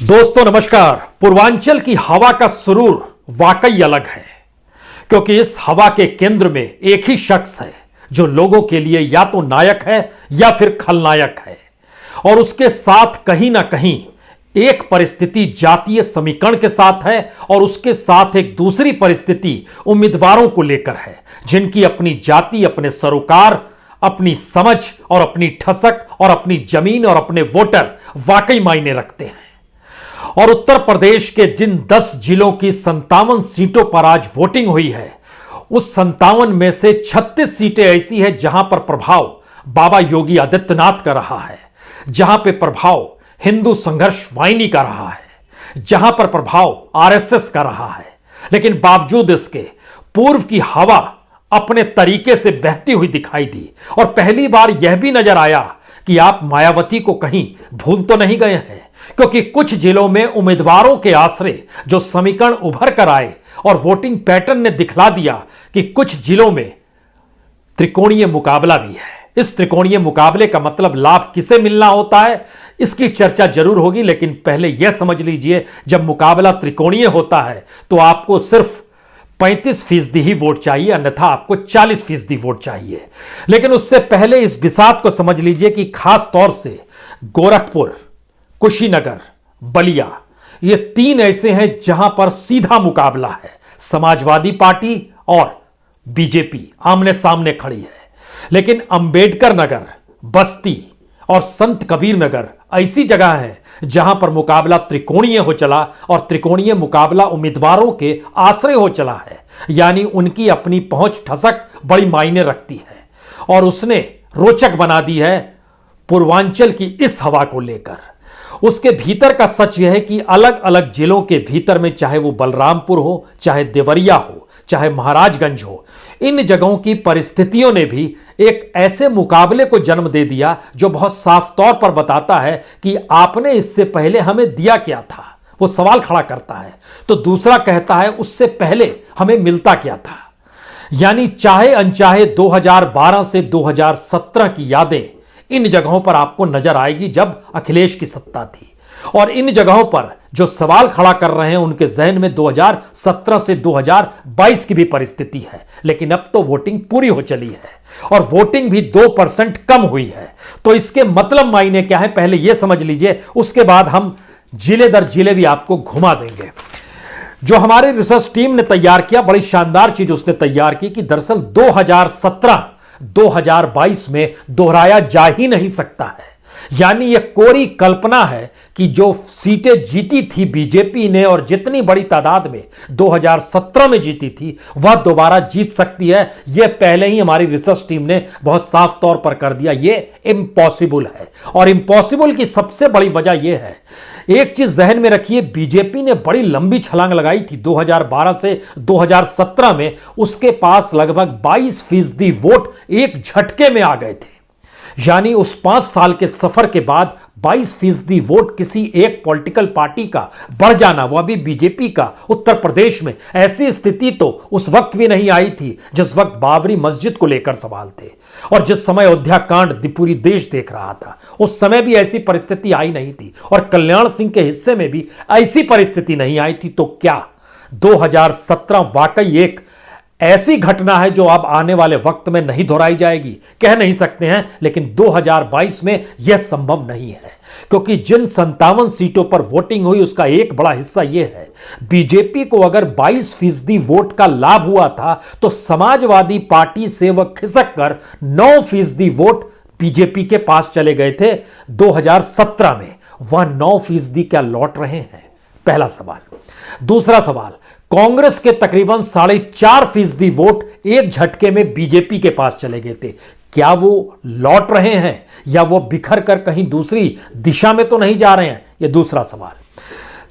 दोस्तों नमस्कार। पूर्वांचल की हवा का सुरूर वाकई अलग है, क्योंकि इस हवा के केंद्र में एक ही शख्स है जो लोगों के लिए या तो नायक है या फिर खलनायक है। और उसके साथ कहीं ना कहीं एक परिस्थिति जातीय समीकरण के साथ है और उसके साथ एक दूसरी परिस्थिति उम्मीदवारों को लेकर है, जिनकी अपनी जाति, अपने सरोकार, अपनी समझ और अपनी ठसक और अपनी जमीन और अपने वोटर वाकई मायने रखते हैं। और उत्तर प्रदेश के जिन 10 जिलों की 57 सीटों पर आज वोटिंग हुई है, उस 57 में से 36 सीटें ऐसी हैं जहां पर प्रभाव बाबा योगी आदित्यनाथ का रहा है, जहां पे प्रभाव हिंदू संघर्ष वाहिनी का रहा है, जहां पर प्रभाव आरएसएस का रहा है। लेकिन बावजूद इसके पूर्व की हवा अपने तरीके से बहती हुई दिखाई दी। और पहली बार यह भी नजर आया कि आप मायावती को कहीं भूल तो नहीं गए हैं, क्योंकि कुछ जिलों में उम्मीदवारों के आसरे जो समीकरण उभर कर आए और वोटिंग पैटर्न ने दिखला दिया कि कुछ जिलों में त्रिकोणीय मुकाबला भी है। इस त्रिकोणीय मुकाबले का मतलब लाभ किसे मिलना होता है, इसकी चर्चा जरूर होगी। लेकिन पहले यह समझ लीजिए, जब मुकाबला त्रिकोणीय होता है तो आपको सिर्फ 35% ही वोट चाहिए, अन्यथा आपको 40% वोट चाहिए। लेकिन उससे पहले इस बिसात को समझ लीजिए कि खास तौर से गोरखपुर, कुशीनगर, बलिया, ये 3 ऐसे हैं जहां पर सीधा मुकाबला है। समाजवादी पार्टी और बीजेपी आमने सामने खड़ी है। लेकिन अंबेडकर नगर, बस्ती और संत कबीर नगर ऐसी जगह है जहां पर मुकाबला त्रिकोणीय हो चला, और त्रिकोणीय मुकाबला उम्मीदवारों के आश्रय हो चला है। यानी उनकी अपनी पहुंच ठसक बड़ी मायने रखती है, और उसने रोचक बना दी है पूर्वांचल की इस हवा को लेकर। उसके भीतर का सच यह है कि अलग अलग जिलों के भीतर में, चाहे वो बलरामपुर हो, चाहे देवरिया हो, चाहे महाराजगंज हो, इन जगहों की परिस्थितियों ने भी एक ऐसे मुकाबले को जन्म दे दिया जो बहुत साफ तौर पर बताता है कि आपने इससे पहले हमें दिया क्या था। वो सवाल खड़ा करता है तो दूसरा कहता है उससे पहले हमें मिलता क्या था। यानी चाहे अनचाहे 2012 से 2017 की यादें इन जगहों पर आपको नजर आएगी जब अखिलेश की सत्ता थी। और इन जगहों पर जो सवाल खड़ा कर रहे हैं उनके जहन में 2017 से 2022 की भी परिस्थिति है। लेकिन अब तो वोटिंग पूरी हो चली है और वोटिंग भी 2% कम हुई है। तो इसके मतलब मायने क्या है, पहले यह समझ लीजिए, उसके बाद हम जिले दर जिले भी आपको घुमा देंगे। जो हमारी रिसर्च टीम ने तैयार किया, बड़ी शानदार चीज उसने तैयार की कि दरअसल 2017-2022 में दोहराया जा ही नहीं सकता है। यानी यह कोरी कल्पना है कि जो सीटें जीती थी बीजेपी ने और जितनी बड़ी तादाद में 2017 में जीती थी, वह दोबारा जीत सकती है। यह पहले ही हमारी रिसर्च टीम ने बहुत साफ तौर पर कर दिया। यह इम्पॉसिबल है। और इम्पॉसिबल की सबसे बड़ी वजह यह है, एक चीज जहन में रखिए, बीजेपी ने बड़ी लंबी छलांग लगाई थी 2012 से 2017 में। उसके पास लगभग 22% वोट एक झटके में आ गए थे। यानी उस 5 साल के सफर के बाद 22% वोट किसी एक पॉलिटिकल पार्टी का बढ़ जाना, वह भी बीजेपी का उत्तर प्रदेश में, ऐसी स्थिति तो उस वक्त भी नहीं आई थी जिस वक्त बाबरी मस्जिद को लेकर सवाल थे और जिस समय अयोध्या कांड पूरी देश देख रहा था। उस समय भी ऐसी परिस्थिति आई नहीं थी और कल्याण सिंह के हिस्से में भी ऐसी परिस्थिति नहीं आई थी। तो क्या 2017 वाकई एक ऐसी घटना है जो अब आने वाले वक्त में नहीं दोहराई जाएगी? कह नहीं सकते हैं, लेकिन 2022 में यह संभव नहीं है, क्योंकि जिन 57 सीटों पर वोटिंग हुई उसका एक बड़ा हिस्सा यह है, बीजेपी को अगर 22% वोट का लाभ हुआ था तो समाजवादी पार्टी से वह खिसक कर 9% वोट बीजेपी के पास चले गए थे 2017 में। वह 9% क्या लौट रहे हैं? पहला सवाल। दूसरा सवाल, कांग्रेस के तकरीबन 4.5% वोट एक झटके में बीजेपी के पास चले गए थे। क्या वो लौट रहे हैं या वो बिखर कर कहीं दूसरी दिशा में तो नहीं जा रहे हैं? यह दूसरा सवाल।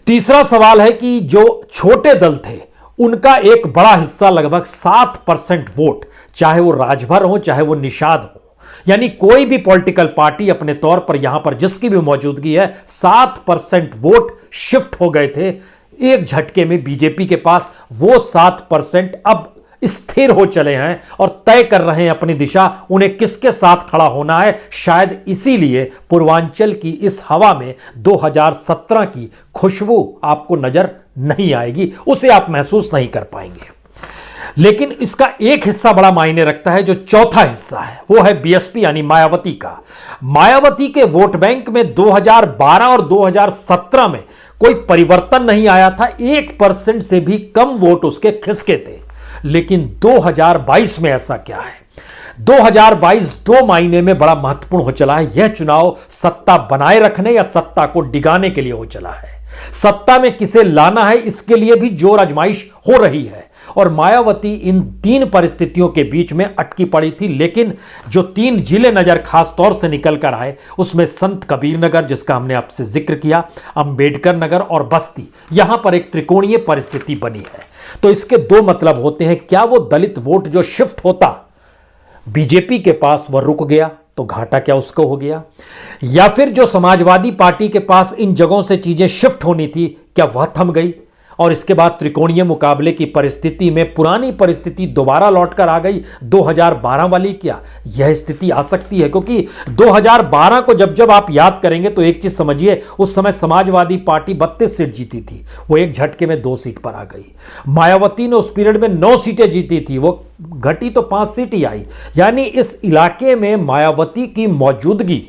तीसरा सवाल है कि जो छोटे दल थे उनका एक बड़ा हिस्सा, लगभग 7% वोट, चाहे वो राजभर हो चाहे वो निषाद हो, यानी कोई भी पॉलिटिकल पार्टी अपने तौर पर यहां पर जिसकी भी मौजूदगी है, 7% वोट शिफ्ट हो गए थे एक झटके में बीजेपी के पास। वो 7% अब स्थिर हो चले हैं और तय कर रहे हैं अपनी दिशा, उन्हें किसके साथ खड़ा होना है। शायद इसीलिए पूर्वांचल की इस हवा में 2017 की खुशबू आपको नजर नहीं आएगी, उसे आप महसूस नहीं कर पाएंगे। लेकिन इसका एक हिस्सा बड़ा मायने रखता है, जो चौथा हिस्सा है वो है बीएसपी यानी मायावती का। मायावती के वोट बैंक में 2012 और 2017 में कोई परिवर्तन नहीं आया था, 1% से भी कम वोट उसके खिसके थे। लेकिन 2022 में ऐसा क्या है? 2022 दो मायने में बड़ा महत्वपूर्ण हो चला है। यह चुनाव सत्ता बनाए रखने या सत्ता को डिगाने के लिए हो चला है। सत्ता में किसे लाना है, इसके लिए भी जोर आजमाइश हो रही है। और मायावती इन तीन परिस्थितियों के बीच में अटकी पड़ी थी। लेकिन जो तीन जिले नजर खास तौर से निकल कर आए, उसमें संत कबीर नगर, जिसका हमने आपसे जिक्र किया, अंबेडकर नगर और बस्ती, यहां पर एक त्रिकोणीय परिस्थिति बनी है। तो इसके दो मतलब होते हैं। क्या वो दलित वोट जो शिफ्ट होता बीजेपी के पास वह रुक गया, तो घाटा क्या उसको हो गया? या फिर जो समाजवादी पार्टी के पास इन जगहों से चीजें शिफ्ट होनी थी, क्या वह थम गई? और इसके बाद त्रिकोणीय मुकाबले की परिस्थिति में पुरानी परिस्थिति दोबारा लौटकर आ गई 2012 वाली। क्या यह स्थिति आ सकती है? क्योंकि 2012 को जब जब आप याद करेंगे तो एक चीज समझिए, उस समय समाजवादी पार्टी 32 सीट जीती थी, वो एक झटके में 2 सीट पर आ गई। मायावती ने उस पीरियड में 9 सीटें जीती थी, वो घटी तो 5 सीट ही आई। यानी इस इलाके में मायावती की मौजूदगी,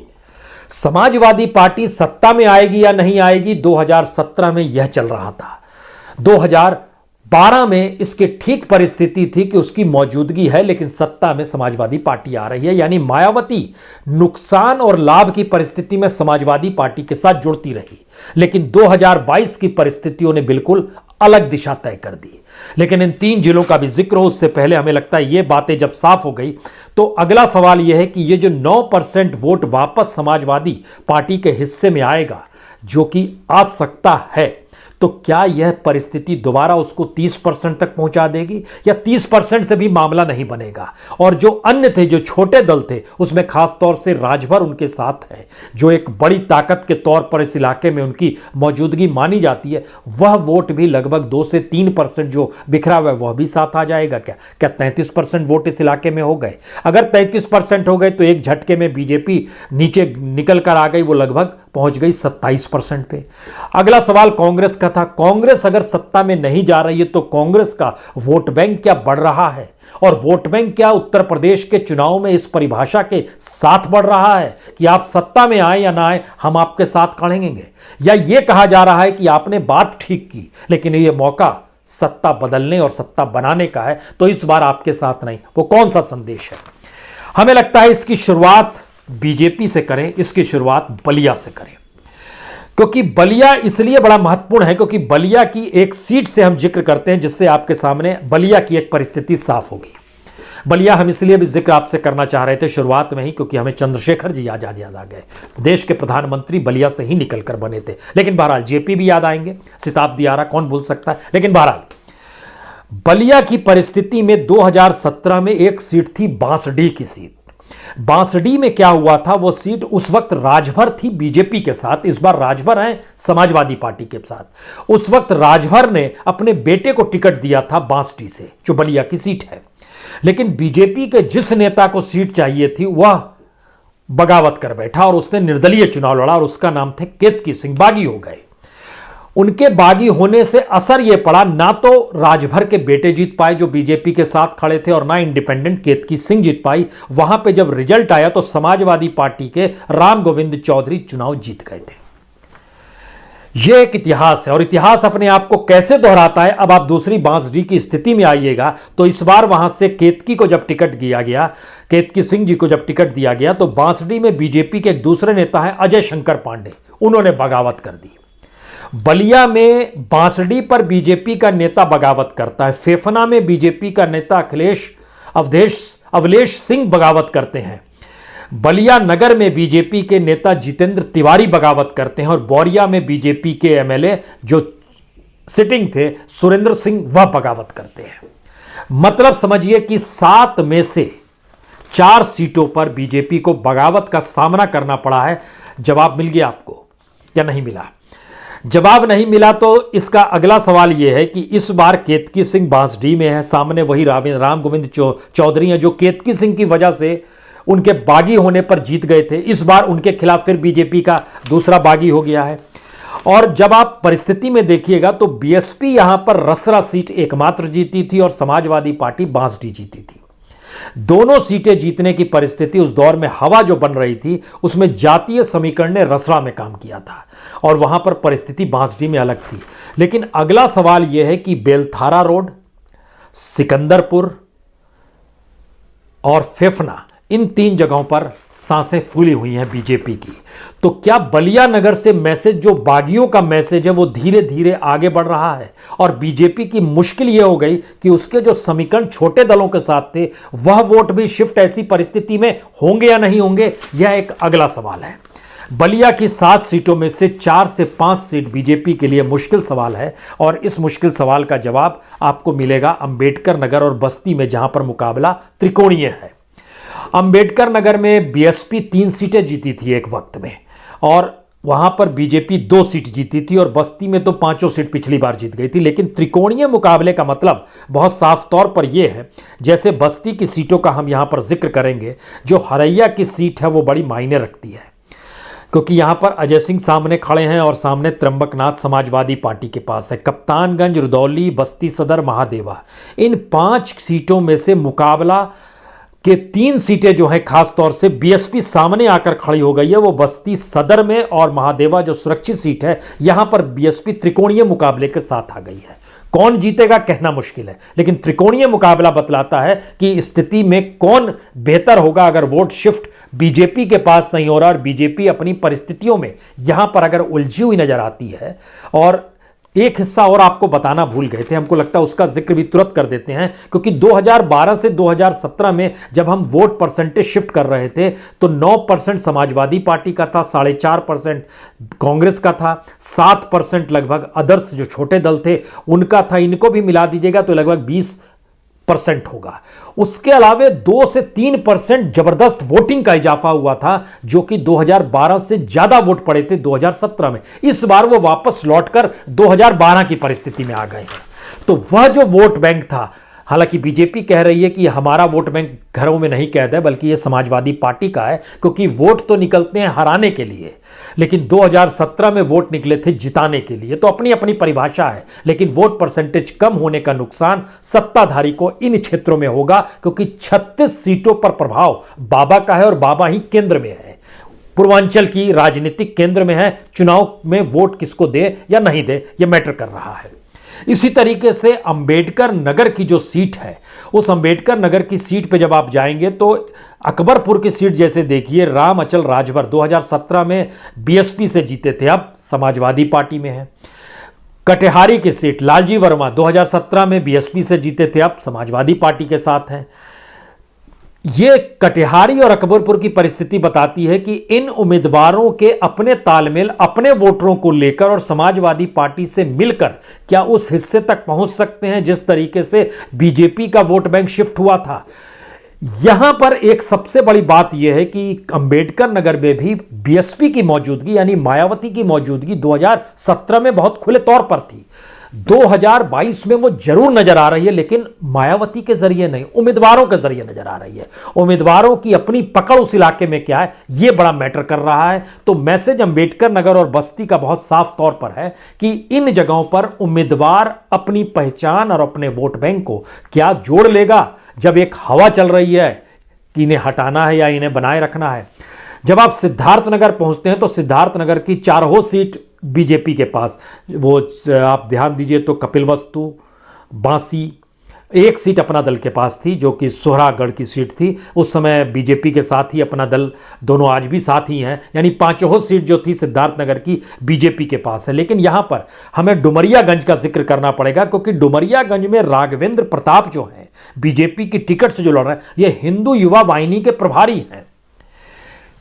समाजवादी पार्टी सत्ता में आएगी या नहीं आएगी, 2017 में यह चल रहा था। 2012 में इसकी ठीक परिस्थिति थी कि उसकी मौजूदगी है, लेकिन सत्ता में समाजवादी पार्टी आ रही है। यानी मायावती नुकसान और लाभ की परिस्थिति में समाजवादी पार्टी के साथ जुड़ती रही, लेकिन 2022 की परिस्थितियों ने बिल्कुल अलग दिशा तय कर दी। लेकिन इन तीन जिलों का भी जिक्र हो उससे पहले हमें लगता है ये बातें जब साफ हो गई, तो अगला सवाल यह है कि ये जो 9% वोट वापस समाजवादी पार्टी के हिस्से में आएगा, जो कि आ सकता है, तो क्या यह परिस्थिति दोबारा उसको 30% तक पहुंचा देगी, या 30% से भी मामला नहीं बनेगा? और जो अन्य थे, जो छोटे दल थे, उसमें खास तौर से राजभर उनके साथ है, जो एक बड़ी ताकत के तौर पर इस इलाके में उनकी मौजूदगी मानी जाती है, वह वोट भी लगभग 2 से 3% जो बिखरा हुआ है वह भी साथ आ जाएगा। क्या 33% वोट इस इलाके में हो गए? अगर 33% हो गए तो एक झटके में बीजेपी नीचे निकल कर आ गई, वो लगभग पहुंच गई 27% पे। अगला सवाल कांग्रेस का था। कांग्रेस अगर सत्ता में नहीं जा रही है तो कांग्रेस का वोट बैंक क्या बढ़ रहा है? और वोट बैंक क्या उत्तर प्रदेश के चुनाव में इस परिभाषा के साथ बढ़ रहा है कि आप सत्ता में आए या ना आए, हम आपके साथ खड़ेंगे? या यह कहा जा रहा है कि आपने बात ठीक की, लेकिन यह मौका सत्ता बदलने और सत्ता बनाने का है, तो इस बार आपके साथ नहीं? वो कौन सा संदेश है? हमें लगता है इसकी शुरुआत बीजेपी से करें, इसकी शुरुआत बलिया से करें। क्योंकि बलिया इसलिए बड़ा महत्वपूर्ण है क्योंकि बलिया की एक सीट से हम जिक्र करते हैं, जिससे आपके सामने बलिया की एक परिस्थिति साफ होगी। बलिया हम इसलिए भी जिक्र आपसे करना चाह रहे थे शुरुआत में ही, क्योंकि हमें चंद्रशेखर जी याद आ गए। देश के प्रधानमंत्री बलिया से ही निकलकर बने थे। लेकिन बहरहाल जेपी भी याद आएंगे, शताब्दी आरा, कौन भूल सकता है। लेकिन बहरहाल बलिया की परिस्थिति में 2017 में एक सीट थी बांसडीह की सीट। बांसडीह में क्या हुआ था, वो सीट उस वक्त राजभर थी बीजेपी के साथ, इस बार राजभर है समाजवादी पार्टी के साथ। उस वक्त राजभर ने अपने बेटे को टिकट दिया था बांसडीह से, जो बलिया की सीट है। लेकिन बीजेपी के जिस नेता को सीट चाहिए थी वह बगावत कर बैठा और उसने निर्दलीय चुनाव लड़ा, और उसका नाम थे केतकी सिंह। बागी हो गए। उनके बागी होने से असर यह पड़ा, ना तो राजभर के बेटे जीत पाए जो बीजेपी के साथ खड़े थे, और ना इंडिपेंडेंट केतकी सिंह जीत पाई। वहां पे जब रिजल्ट आया तो समाजवादी पार्टी के राम गोविंद चौधरी चुनाव जीत गए थे। यह एक इतिहास है, और इतिहास अपने आप को कैसे दोहराता है। अब आप दूसरी बांसडीह की स्थिति में आइएगा, तो इस बार वहां से केतकी को जब टिकट दिया गया, केतकी सिंह जी को जब टिकट दिया गया, तो बांसडीह में बीजेपी के एक दूसरे नेता हैं अजय शंकर पांडे, उन्होंने बगावत कर दी। बलिया में बांसडीह पर बीजेपी का नेता बगावत करता है, फेफना में बीजेपी का नेता अवलेश सिंह बगावत करते हैं, बलिया नगर में बीजेपी के नेता जितेंद्र तिवारी बगावत करते हैं, और बोरिया में बीजेपी के एमएलए जो सिटिंग थे सुरेंद्र सिंह, वह बगावत करते हैं। मतलब समझिए कि 7 में से 4 सीटों पर बीजेपी को बगावत का सामना करना पड़ा है। जवाब मिल गया आपको या नहीं मिला? जवाब नहीं मिला तो इसका अगला सवाल यह है कि इस बार केतकी सिंह बांसडीह में है, सामने वही राम गोविंद चौधरी हैं जो केतकी सिंह की वजह से उनके बागी होने पर जीत गए थे। इस बार उनके खिलाफ फिर बीजेपी का दूसरा बागी हो गया है। और जब आप परिस्थिति में देखिएगा तो बीएसपी यहां पर रसरा सीट एकमात्र जीती थी और समाजवादी पार्टी बांसडीह जीती थी। दोनों सीटें जीतने की परिस्थिति उस दौर में हवा जो बन रही थी उसमें जातीय समीकरण ने रसरा में काम किया था और वहां पर परिस्थिति बांसडीह में अलग थी। लेकिन अगला सवाल यह है कि बेलथारा रोड, सिकंदरपुर और फेफना, इन 3 जगहों पर सांसें फूली हुई हैं बीजेपी की। तो क्या बलिया नगर से मैसेज, जो बागियों का मैसेज है, वो धीरे धीरे आगे बढ़ रहा है और बीजेपी की मुश्किल यह हो गई कि उसके जो समीकरण छोटे दलों के साथ थे वह वोट भी शिफ्ट ऐसी परिस्थिति में होंगे या नहीं होंगे, यह एक अगला सवाल है। बलिया की 7 सीटों में से 4 से 5 सीट बीजेपी के लिए मुश्किल सवाल है और इस मुश्किल सवाल का जवाब आपको मिलेगा अंबेडकर नगर और बस्ती में, जहां पर मुकाबला त्रिकोणीय है। अंबेडकर नगर में बीएसपी 3 सीटें जीती थी एक वक्त में और वहां पर बीजेपी 2 सीट जीती थी और बस्ती में तो 5 सीट पिछली बार जीत गई थी। लेकिन त्रिकोणीय मुकाबले का मतलब बहुत साफ तौर पर यह है, जैसे बस्ती की सीटों का हम यहां पर जिक्र करेंगे, जो हरैया की सीट है वो बड़ी मायने रखती है क्योंकि यहां पर अजय सिंह सामने खड़े हैं और सामने त्र्यंबकनाथ समाजवादी पार्टी के पास है। कप्तानगंज, रुदौली, बस्ती सदर, महादेवा, इन 5 सीटों में से मुकाबला कि 3 सीटें जो हैं खास तौर से बीएसपी सामने आकर खड़ी हो गई है, वो बस्ती सदर में और महादेवा जो सुरक्षित सीट है, यहां पर बीएसपी त्रिकोणीय मुकाबले के साथ आ गई है। कौन जीतेगा कहना मुश्किल है, लेकिन त्रिकोणीय मुकाबला बतलाता है कि स्थिति में कौन बेहतर होगा अगर वोट शिफ्ट बीजेपी के पास नहीं हो रहा और बीजेपी अपनी परिस्थितियों में यहां पर अगर उलझी हुई नजर आती है। और एक हिस्सा और आपको बताना भूल गए थे, हमको लगता है उसका जिक्र भी तुरंत कर देते हैं, क्योंकि 2012 से 2017 में जब हम वोट परसेंटेज शिफ्ट कर रहे थे तो 9% समाजवादी पार्टी का था, 4.5% कांग्रेस का था, 7% लगभग अदर्स जो छोटे दल थे उनका था। इनको भी मिला दीजिएगा तो लगभग 20% होगा। उसके अलावे 2 से 3% जबरदस्त वोटिंग का इजाफा हुआ था, जो कि 2012 से ज्यादा वोट पड़े थे 2017 में। इस बार वो वापस लौटकर 2012 की परिस्थिति में आ गए हैं। तो वह जो वोट बैंक था, हालांकि बीजेपी कह रही है कि हमारा वोट बैंक घरों में नहीं कैद है बल्कि यह समाजवादी पार्टी का है, क्योंकि वोट तो निकलते हैं हराने के लिए, लेकिन 2017 में वोट निकले थे जिताने के लिए। तो अपनी अपनी परिभाषा है, लेकिन वोट परसेंटेज कम होने का नुकसान सत्ताधारी को इन क्षेत्रों में होगा, क्योंकि 36 सीटों पर प्रभाव बाबा का है और बाबा ही केंद्र में है, पूर्वांचल की राजनीतिक केंद्र में है। चुनाव में वोट किसको दे या नहीं दे यह मैटर कर रहा है। इसी तरीके से अंबेडकर नगर की जो सीट है, उस अंबेडकर नगर की सीट पे जब आप जाएंगे तो अकबरपुर की सीट जैसे देखिए, राम अचल राजभर 2017 में बीएसपी से जीते थे, अब समाजवादी पार्टी में है। कटिहारी की सीट लालजी वर्मा 2017 में बीएसपी से जीते थे, अब समाजवादी पार्टी के साथ हैं। ये कटिहारी और अकबरपुर की परिस्थिति बताती है कि इन उम्मीदवारों के अपने तालमेल, अपने वोटरों को लेकर और समाजवादी पार्टी से मिलकर क्या उस हिस्से तक पहुंच सकते हैं जिस तरीके से बीजेपी का वोट बैंक शिफ्ट हुआ था। यहां पर एक सबसे बड़ी बात यह है कि अंबेडकर नगर में भी बीएसपी की मौजूदगी यानी मायावती की मौजूदगी 2017 में बहुत खुले तौर पर थी। 2022 में वो जरूर नजर आ रही है, लेकिन मायावती के जरिए नहीं, उम्मीदवारों के जरिए नजर आ रही है। उम्मीदवारों की अपनी पकड़ उस इलाके में क्या है, यह बड़ा मैटर कर रहा है। तो मैसेज अंबेडकर नगर और बस्ती का बहुत साफ तौर पर है कि इन जगहों पर उम्मीदवार अपनी पहचान और अपने वोट बैंक को क्या जोड़ लेगा, जब एक हवा चल रही है कि इन्हें हटाना है या इन्हें बनाए रखना है। जब आप सिद्धार्थनगर पहुंचते हैं तो सिद्धार्थनगर की 4 सीट बीजेपी के पास, वो आप ध्यान दीजिए तो कपिलवस्तु, बांसी, 1 सीट अपना दल के पास थी जो कि सोहरागढ़ की सीट थी। उस समय बीजेपी के साथ ही अपना दल, दोनों आज भी साथ ही हैं, यानी 5 सीट जो थी सिद्धार्थनगर की बीजेपी के पास है। लेकिन यहां पर हमें डुमरियागंज का जिक्र करना पड़ेगा, क्योंकि डुमरियागंज में राघवेंद्र प्रताप जो हैं बीजेपी की टिकट से जो लड़ रहे हैं, ये हिंदू युवा वाहिनी के प्रभारी हैं।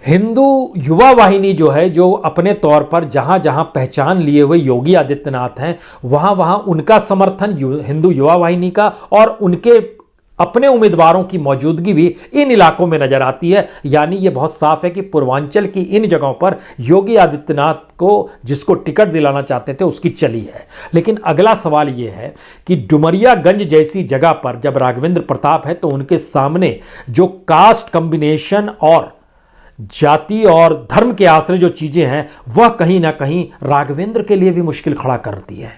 हिंदू युवा वाहिनी जो है, जो अपने तौर पर जहां जहां पहचान लिए हुए योगी आदित्यनाथ हैं, वहां वहां उनका समर्थन हिंदू युवा वाहिनी का और उनके अपने उम्मीदवारों की मौजूदगी भी इन इलाकों में नजर आती है। यानी यह बहुत साफ है कि पूर्वांचल की इन जगहों पर योगी आदित्यनाथ को जिसको टिकट दिलाना चाहते थे उसकी चली है। लेकिन अगला सवाल यह है कि डुमरियागंज जैसी जगह पर जब राघवेंद्र प्रताप है तो उनके सामने जो कास्ट कॉम्बिनेशन और जाति और धर्म के आश्रय जो चीजें हैं वह कहीं ना कहीं राघवेंद्र के लिए भी मुश्किल खड़ा करती है,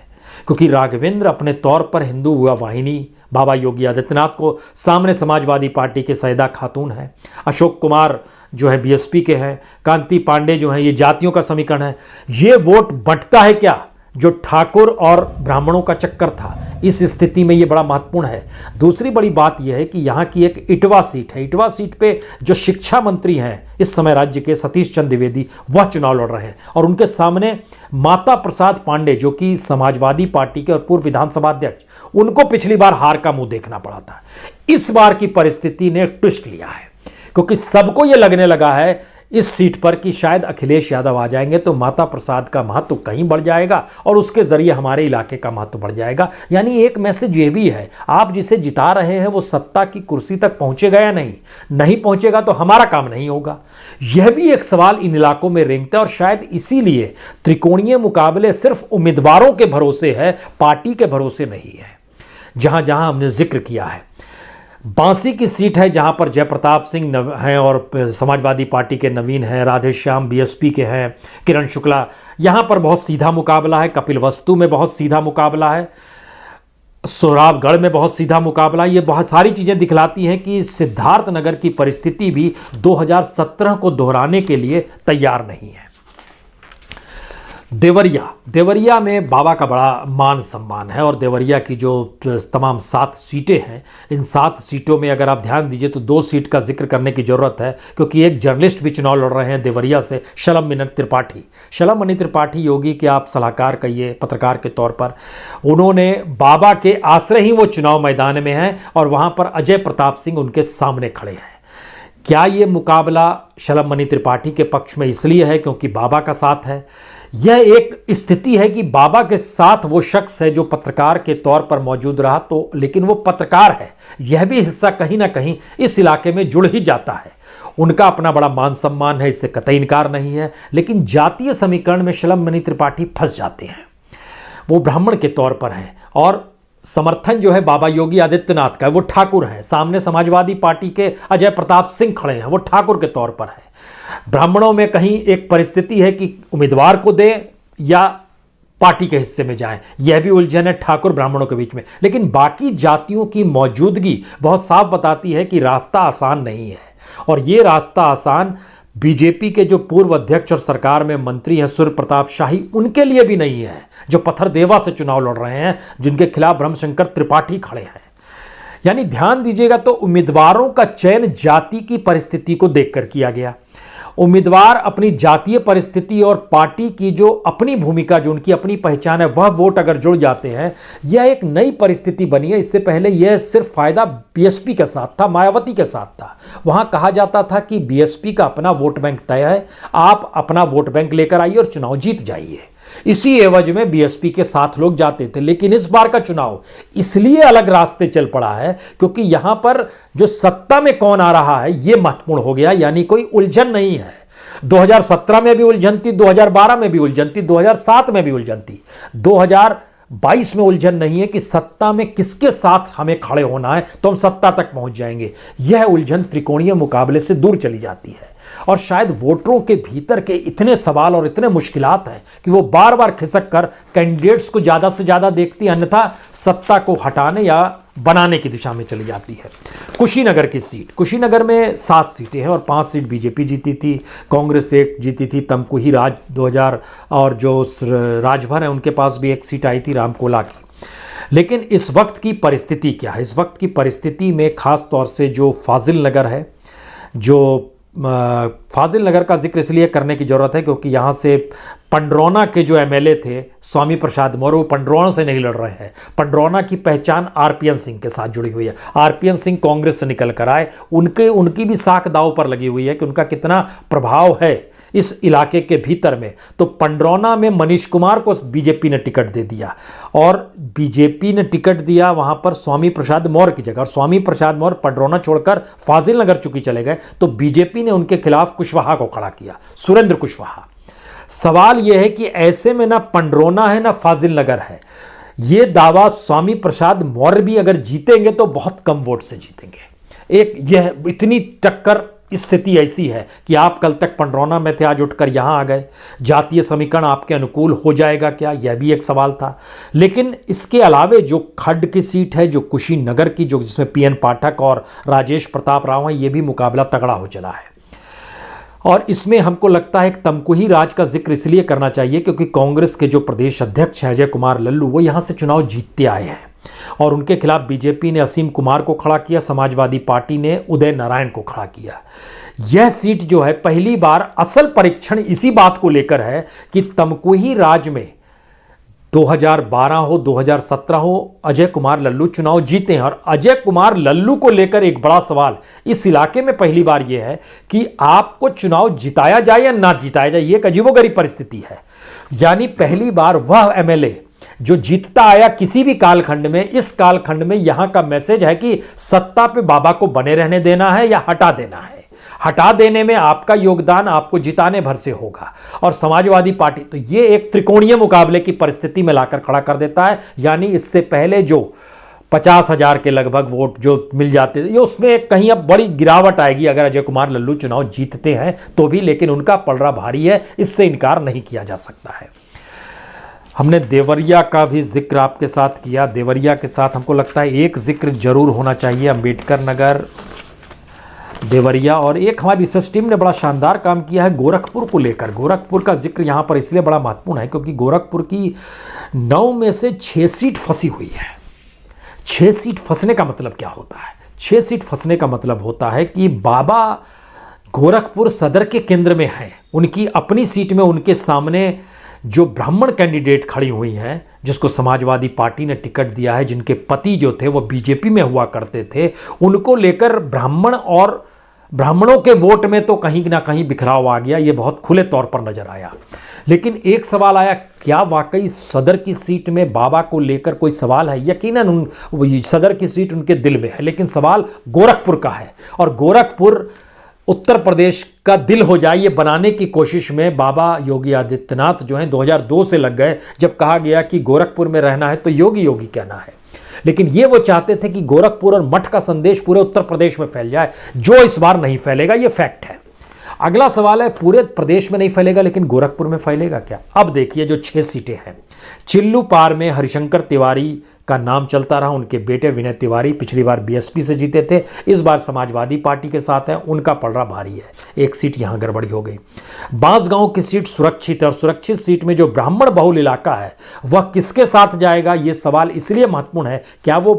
क्योंकि राघवेंद्र अपने तौर पर हिंदू हुआ वाहिनी बाबा योगी आदित्यनाथ को, सामने समाजवादी पार्टी के सैयदा खातून है, अशोक कुमार जो है बीएसपी के हैं, कांति पांडे जो हैं ये जातियों का समीकरण है। ये वोट बंटता है क्या जो ठाकुर और ब्राह्मणों का चक्कर था, इस स्थिति में ये बड़ा महत्वपूर्ण है। दूसरी बड़ी बात यह है कि यहाँ की एक इटवा सीट है। इटवा सीट पे जो शिक्षा मंत्री हैं इस समय राज्य के सतीश चंद्र द्विवेदी वह चुनाव लड़ रहे हैं और उनके सामने माता प्रसाद पांडे जो कि समाजवादी पार्टी के और पूर्व विधानसभा अध्यक्ष, उनको पिछली बार हार का मुंह देखना पड़ा था। इस बार की परिस्थिति ने ट्विस्ट लिया है क्योंकि सबको यह लगने लगा है इस सीट पर कि शायद अखिलेश यादव आ जाएंगे तो माता प्रसाद का महत्व कहीं बढ़ जाएगा और उसके जरिए हमारे इलाके का महत्व बढ़ जाएगा। यानी एक मैसेज ये भी है, आप जिसे जिता रहे हैं वो सत्ता की कुर्सी तक पहुंचेगा या नहीं पहुंचेगा तो हमारा काम नहीं होगा। यह भी एक सवाल इन इलाकों में रेंगता है और शायद इसीलिए त्रिकोणीय मुकाबले सिर्फ उम्मीदवारों के भरोसे है, पार्टी के भरोसे नहीं है। जहां जहां हमने जिक्र किया है, बांसी की सीट है जहां पर जयप्रताप सिंह हैं और समाजवादी पार्टी के नवीन हैं, राधेश्याम बीएसपी के हैं, किरण शुक्ला, यहां पर बहुत सीधा मुकाबला है। कपिलवस्तु में बहुत सीधा मुकाबला है, सोराबगढ़ में बहुत सीधा मुकाबला। ये बहुत सारी चीजें दिखलाती हैं कि सिद्धार्थनगर की परिस्थिति भी 2017 को दोहराने के लिए तैयार नहीं है। देवरिया में बाबा का बड़ा मान सम्मान है और देवरिया की जो तमाम 7 सीटें हैं, इन 7 सीटों में अगर आप ध्यान दीजिए तो 2 सीट का जिक्र करने की ज़रूरत है क्योंकि एक जर्नलिस्ट भी चुनाव लड़ रहे हैं देवरिया से, शलम मणि त्रिपाठी योगी के आप सलाहकार कहिए, पत्रकार के तौर पर, उन्होंने बाबा के आश्रय ही वो चुनाव मैदान में हैं और वहाँ पर अजय प्रताप सिंह उनके सामने खड़े हैं। क्या ये मुकाबला शलम मणि त्रिपाठी के पक्ष में इसलिए है क्योंकि बाबा का साथ है? यह एक स्थिति है कि बाबा के साथ वो शख्स है जो पत्रकार के तौर पर मौजूद रहा तो, लेकिन वो पत्रकार है, यह भी हिस्सा कहीं ना कहीं इस इलाके में जुड़ ही जाता है। उनका अपना बड़ा मान सम्मान है, इससे कतई इनकार नहीं है, लेकिन जातीय समीकरण में शलम मणि त्रिपाठी फंस जाते हैं। वो ब्राह्मण के तौर पर हैं और समर्थन जो है बाबा योगी आदित्यनाथ का, वो ठाकुर है, सामने समाजवादी पार्टी के अजय प्रताप सिंह खड़े हैं, वो ठाकुर के तौर पर है। ब्राह्मणों में कहीं एक परिस्थिति है कि उम्मीदवार को दें या पार्टी के हिस्से में जाएं, यह भी उलझन है ठाकुर ब्राह्मणों के बीच में। लेकिन बाकी जातियों की मौजूदगी बहुत साफ बताती है कि रास्ता आसान नहीं है और यह रास्ता आसान बीजेपी के जो पूर्व अध्यक्ष और सरकार में मंत्री हैं सूर्य प्रताप शाही, उनके लिए भी नहीं है, जो पत्थरदेवा से चुनाव लड़ रहे हैं, जिनके खिलाफ ब्रह्मशंकर त्रिपाठी खड़े हैं। यानी ध्यान दीजिएगा तो उम्मीदवारों का चयन जाति की परिस्थिति को देखकर किया गया। उम्मीदवार अपनी जातीय परिस्थिति और पार्टी की जो अपनी भूमिका, जो उनकी अपनी पहचान है, वह वोट अगर जुड़ जाते हैं, यह एक नई परिस्थिति बनी है। इससे पहले यह सिर्फ फायदा बीएसपी के साथ था, मायावती के साथ था। वहां कहा जाता था कि बीएसपी का अपना वोट बैंक तय है, आप अपना वोट बैंक लेकर आइए और चुनाव जीत जाइए। इसी एवज में बीएसपी के साथ लोग जाते थे। लेकिन इस बार का चुनाव इसलिए अलग रास्ते चल पड़ा है क्योंकि यहां पर जो सत्ता में कौन आ रहा है यह महत्वपूर्ण हो गया। यानी कोई उलझन नहीं है। 2017 में भी उलझन थी, 2012 में भी उलझन थी, 2007 में भी उलझन थी, 2022 में उलझन नहीं है कि सत्ता में किसके साथ हमें खड़े होना है तो हम सत्ता तक पहुंच जाएंगे। यह उलझन त्रिकोणीय मुकाबले से दूर चली जाती है और शायद वोटरों के भीतर के इतने सवाल और इतने मुश्किलात हैं कि वो बार बार खिसक कर कैंडिडेट्स को ज्यादा से ज्यादा देखती है, अन्यथा सत्ता को हटाने या बनाने की दिशा में चली जाती है। कुशीनगर की सीट, कुशीनगर में 7 सीटें हैं और 5 सीट बीजेपी जीती थी, कांग्रेस 1 जीती थी, तमकुही राज 2000 और जो राजभर है उनके पास भी 1 सीट आई थी रामकोला की। लेकिन इस वक्त की परिस्थिति क्या है? इस वक्त की परिस्थिति में खास तौर से जो फाजिल नगर है, जो फाजिल नगर का जिक्र इसलिए करने की जरूरत है क्योंकि यहाँ से पंडरौना के जो एमएलए थे स्वामी प्रसाद मौर्य, वो पंडरौना से नहीं लड़ रहे हैं। पंडरौना की पहचान आरपीएन सिंह के साथ जुड़ी हुई है। आरपीएन सिंह कांग्रेस से निकल कर आए, उनकी भी साख दांव पर लगी हुई है कि उनका कितना प्रभाव है इस इलाके के भीतर में, तो पंडरौना में मनीष कुमार को बीजेपी ने टिकट दे दिया और बीजेपी ने टिकट दिया वहां पर स्वामी प्रसाद मौर्य की जगह, और स्वामी प्रसाद मौर्य पंडरौना छोड़कर फाजिल नगर चूंकि चले गए तो बीजेपी ने उनके खिलाफ कुशवाहा को खड़ा किया, सुरेंद्र कुशवाहा। सवाल यह है कि ऐसे में ना पंडरौना है ना फाजिल नगर है। यह दावा स्वामी प्रसाद मौर्य भी अगर जीतेंगे तो बहुत कम वोट से जीतेंगे। एक यह इतनी टक्कर स्थिति ऐसी है कि आप कल तक पंडरौना में थे, आज उठकर यहां आ गए, जातीय समीकरण आपके अनुकूल हो जाएगा क्या, यह भी एक सवाल था। लेकिन इसके अलावे जो खड्ड की सीट है, जो कुशीनगर की, जो जिसमें पीएन पाठक और राजेश प्रताप राव हैं, यह भी मुकाबला तगड़ा हो चला है। और इसमें हमको लगता है एक तमकुही राज का जिक्र इसलिए करना चाहिए क्योंकि कांग्रेस के जो प्रदेश अध्यक्ष हैं अजय कुमार लल्लू, वो यहां से चुनाव जीतते आए हैं और उनके खिलाफ बीजेपी ने असीम कुमार को खड़ा किया, समाजवादी पार्टी ने उदय नारायण को खड़ा किया। यह सीट जो है पहली बार असल परीक्षण इसी बात को लेकर है कि तमकुही राज में 2012 हो 2017 हो अजय कुमार लल्लू चुनाव जीते हैं। और अजय कुमार लल्लू को लेकर एक बड़ा सवाल इस इलाके में पहली बार यह है कि आपको चुनाव जिताया जाए या ना जिताया जाए, यह एक अजीबोगरीब परिस्थिति है। यानी पहली बार वह एमएलए जो जीतता आया किसी भी कालखंड में, इस कालखंड में यहां का मैसेज है कि सत्ता पे बाबा को बने रहने देना है या हटा देना है। हटा देने में आपका योगदान आपको जिताने भर से होगा। और समाजवादी पार्टी तो ये एक त्रिकोणीय मुकाबले की परिस्थिति में लाकर खड़ा कर देता है। यानी इससे पहले जो 50,000 के लगभग वोट जो मिल जाते थे, ये उसमें कहीं अब बड़ी गिरावट आएगी अगर अजय कुमार लल्लू चुनाव जीतते हैं तो भी, लेकिन उनका पलड़ा भारी है, इससे इनकार नहीं किया जा सकता है। हमने देवरिया का भी जिक्र आपके साथ किया। देवरिया के साथ हमको लगता है एक जिक्र जरूर होना चाहिए, अंबेडकर नगर, देवरिया। और एक हमारी रिसर्च टीम ने बड़ा शानदार काम किया है गोरखपुर को लेकर। गोरखपुर का जिक्र यहाँ पर इसलिए बड़ा महत्वपूर्ण है क्योंकि गोरखपुर की 9 में से 6 सीट फंसी हुई है। 6 सीट फंसने का मतलब क्या होता है? 6 सीट फंसने का मतलब होता है कि बाबा गोरखपुर सदर के केंद्र में हैं, उनकी अपनी सीट में उनके सामने जो ब्राह्मण कैंडिडेट खड़ी हुई हैं, जिसको समाजवादी पार्टी ने टिकट दिया है, जिनके पति जो थे वो बीजेपी में हुआ करते थे, उनको लेकर ब्राह्मण और ब्राह्मणों के वोट में तो कहीं ना कहीं बिखराव आ गया। ये बहुत खुले तौर पर नजर आया। लेकिन एक सवाल आया, क्या वाकई सदर की सीट में बाबा को लेकर कोई सवाल है? यकीनन सदर की सीट उनके दिल में है, लेकिन सवाल गोरखपुर का है। और गोरखपुर उत्तर प्रदेश का दिल हो जाए, ये बनाने की कोशिश में बाबा योगी आदित्यनाथ जो हैं 2002 से लग गए। जब कहा गया कि गोरखपुर में रहना है तो योगी योगी कहना है, लेकिन ये वो चाहते थे कि गोरखपुर और मठ का संदेश पूरे उत्तर प्रदेश में फैल जाए, जो इस बार नहीं फैलेगा, ये फैक्ट है। अगला सवाल है, पूरे प्रदेश में नहीं फैलेगा लेकिन गोरखपुर में फैलेगा क्या? अब देखिए जो 6 सीटें हैं, चिल्लू पार में हरिशंकर तिवारी का नाम चलता रहा। उनके बेटे विनय तिवारी पिछली बार बीएसपी से जीते थे, इस बार समाजवादी पार्टी के साथ है, उनका पलड़ा भारी है। एक सीट यहां गड़बड़ी हो गई। बांसगांव की सीट सुरक्षित है और सुरक्षित सीट में जो ब्राह्मण बहुल इलाका है वह किसके साथ जाएगा? यह सवाल इसलिए महत्वपूर्ण है, क्या वो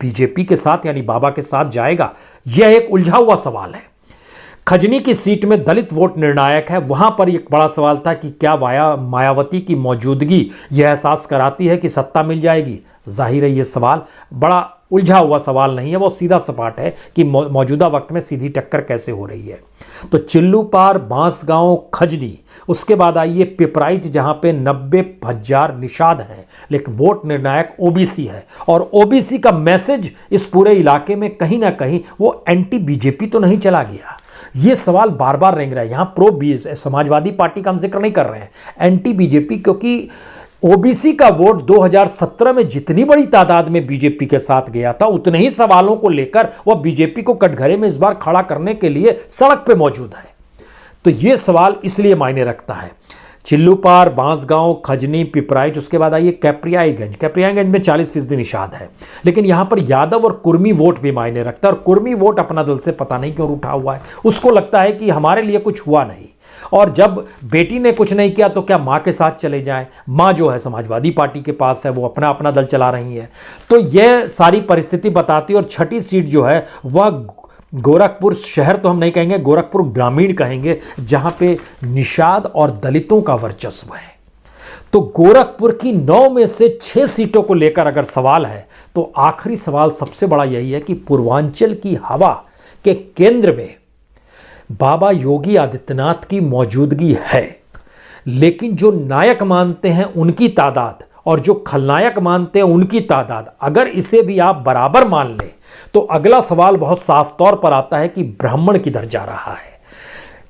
बीजेपी के साथ यानी बाबा के साथ जाएगा? यह एक उलझा हुआ सवाल है। खजनी की सीट में दलित वोट निर्णायक है, वहां पर एक बड़ा सवाल था कि क्या मायावती की मौजूदगी यह एहसास कराती है कि सत्ता मिल जाएगी? जाहिर है ये सवाल बड़ा उलझा हुआ सवाल नहीं है, वो सीधा सपाट है कि मौजूदा वक्त में सीधी टक्कर कैसे हो रही है। तो चिल्लू पार, बांसगांव, खजनी, उसके बाद आइए पिपराइच जहां पे 90,000 निषाद हैं, लेकिन वोट निर्णायक ओबीसी है। और ओबीसी का मैसेज इस पूरे इलाके में कहीं ना कहीं वो एंटी बीजेपी तो नहीं चला गया? ये सवाल बार बार रेंग रहा है। यहां प्रो समाजवादी पार्टी का हम जिक्र नहीं कर रहे हैं, एंटी बीजेपी, क्योंकि ओबीसी का वोट 2017 में जितनी बड़ी तादाद में बीजेपी के साथ गया था, उतने ही सवालों को लेकर वह बीजेपी को कटघरे में इस बार खड़ा करने के लिए सड़क पे मौजूद है। तो यह सवाल इसलिए मायने रखता है। चिल्लू पार, बांसगांव, खजनी, पिपराइच, उसके बाद आइए कैप्रियाईगंज। कैप्रियाईगंज में 40% निषाद है, लेकिन यहां पर यादव और कुर्मी वोट भी मायने रखता है। और कुर्मी वोट अपना दल से पता नहीं क्यों उठा हुआ है, उसको लगता है कि हमारे लिए कुछ हुआ नहीं, और जब बेटी ने कुछ नहीं किया तो क्या मां के साथ चले जाएं? मां जो है समाजवादी पार्टी के पास है, वो अपना अपना दल चला रही है। तो यह सारी परिस्थिति बताती है। और छठी सीट जो है वह गोरखपुर शहर तो हम नहीं कहेंगे, गोरखपुर ग्रामीण कहेंगे, जहां पे निषाद और दलितों का वर्चस्व है। तो गोरखपुर की 9 में से 6 सीटों को लेकर अगर सवाल है तो आखिरी सवाल सबसे बड़ा यही है कि पूर्वांचल की हवा के केंद्र में बाबा योगी आदित्यनाथ की मौजूदगी है, लेकिन जो नायक मानते हैं उनकी तादाद और जो खलनायक मानते हैं उनकी तादाद, अगर इसे भी आप बराबर मान लें तो अगला सवाल बहुत साफ तौर पर आता है कि ब्राह्मण किधर जा रहा है।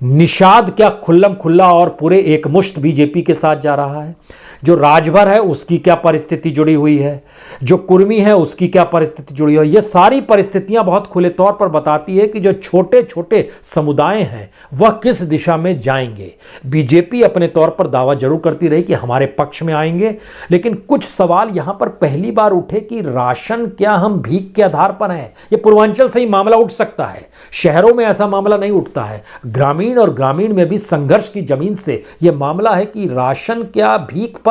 निषाद क्या खुल्लम खुल्ला और पूरे एकमुश्त बीजेपी के साथ जा रहा है? जो राजभर है उसकी क्या परिस्थिति जुड़ी हुई है? जो कुर्मी है उसकी क्या परिस्थिति जुड़ी हुई है? ये सारी परिस्थितियां बहुत खुले तौर पर बताती है कि जो छोटे छोटे समुदाय हैं वह किस दिशा में जाएंगे। बीजेपी अपने तौर पर दावा जरूर करती रही कि हमारे पक्ष में आएंगे, लेकिन कुछ सवाल यहां पर पहली बार उठे कि राशन क्या हम भीख के आधार पर हैं? ये पूर्वांचल से ही मामला उठ सकता है, शहरों में ऐसा मामला नहीं उठता है। ग्रामीण और ग्रामीण में भी संघर्ष की जमीन से यह मामला है कि राशन क्या भीख पर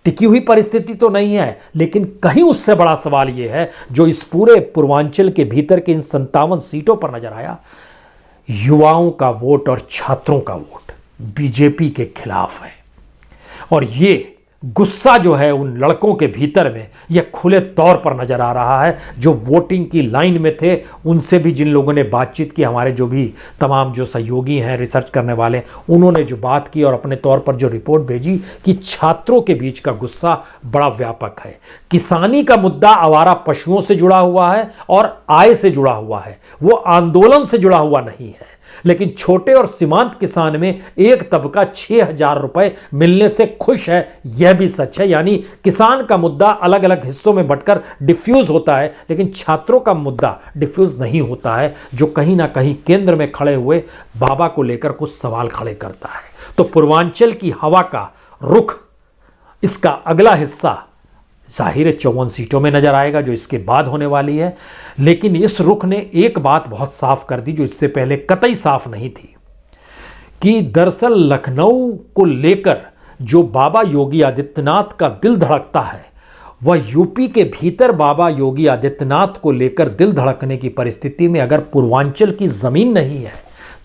टिकी हुई परिस्थिति तो नहीं है, लेकिन कहीं उससे बड़ा सवाल यह है जो इस पूरे पूर्वांचल के भीतर के इन 57 सीटों पर नजर आया, युवाओं का वोट और छात्रों का वोट बीजेपी के खिलाफ है। और ये गुस्सा जो है उन लड़कों के भीतर में यह खुले तौर पर नजर आ रहा है। जो वोटिंग की लाइन में थे उनसे भी जिन लोगों ने बातचीत की, हमारे जो भी तमाम जो सहयोगी हैं, रिसर्च करने वाले, उन्होंने जो बात की और अपने तौर पर जो रिपोर्ट भेजी कि छात्रों के बीच का गुस्सा बड़ा व्यापक है। किसानी का मुद्दा आवारा पशुओं से जुड़ा हुआ है और आय से जुड़ा हुआ है, वो आंदोलन से जुड़ा हुआ नहीं है। लेकिन छोटे और सीमांत किसान में एक तबका 6,000 रुपए मिलने से खुश है, यह भी सच है। यानी किसान का मुद्दा अलग अलग हिस्सों में बंटकर डिफ्यूज होता है, लेकिन छात्रों का मुद्दा डिफ्यूज नहीं होता है, जो कहीं ना कहीं केंद्र में खड़े हुए बाबा को लेकर कुछ सवाल खड़े करता है। तो पूर्वांचल की हवा का रुख, इसका अगला हिस्सा जाहिर है 54 सीटों में नजर आएगा जो इसके बाद होने वाली है। लेकिन इस रुख ने एक बात बहुत साफ कर दी जो इससे पहले कतई साफ नहीं थी, कि दरअसल लखनऊ को लेकर जो बाबा योगी आदित्यनाथ का दिल धड़कता है, वह यूपी के भीतर बाबा योगी आदित्यनाथ को लेकर दिल धड़कने की परिस्थिति में अगर पूर्वांचल की जमीन नहीं है,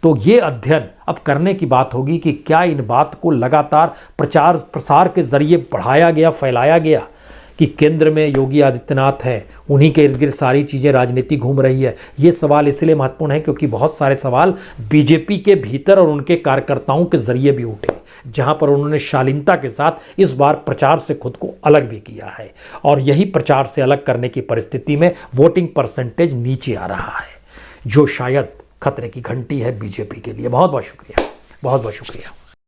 तो ये अध्ययन अब करने की बात होगी कि क्या इन बात को लगातार प्रचार प्रसार के जरिए बढ़ाया गया, फैलाया गया कि केंद्र में योगी आदित्यनाथ है, उन्हीं के इर्द गिर्द सारी चीज़ें राजनीति घूम रही है। ये सवाल इसलिए महत्वपूर्ण है क्योंकि बहुत सारे सवाल बीजेपी के भीतर और उनके कार्यकर्ताओं के जरिए भी उठे, जहां पर उन्होंने शालीनता के साथ इस बार प्रचार से खुद को अलग भी किया है। और यही प्रचार से अलग करने की परिस्थिति में वोटिंग परसेंटेज नीचे आ रहा है, जो शायद खतरे की घंटी है बीजेपी के लिए। बहुत बहुत शुक्रिया, बहुत बहुत शुक्रिया।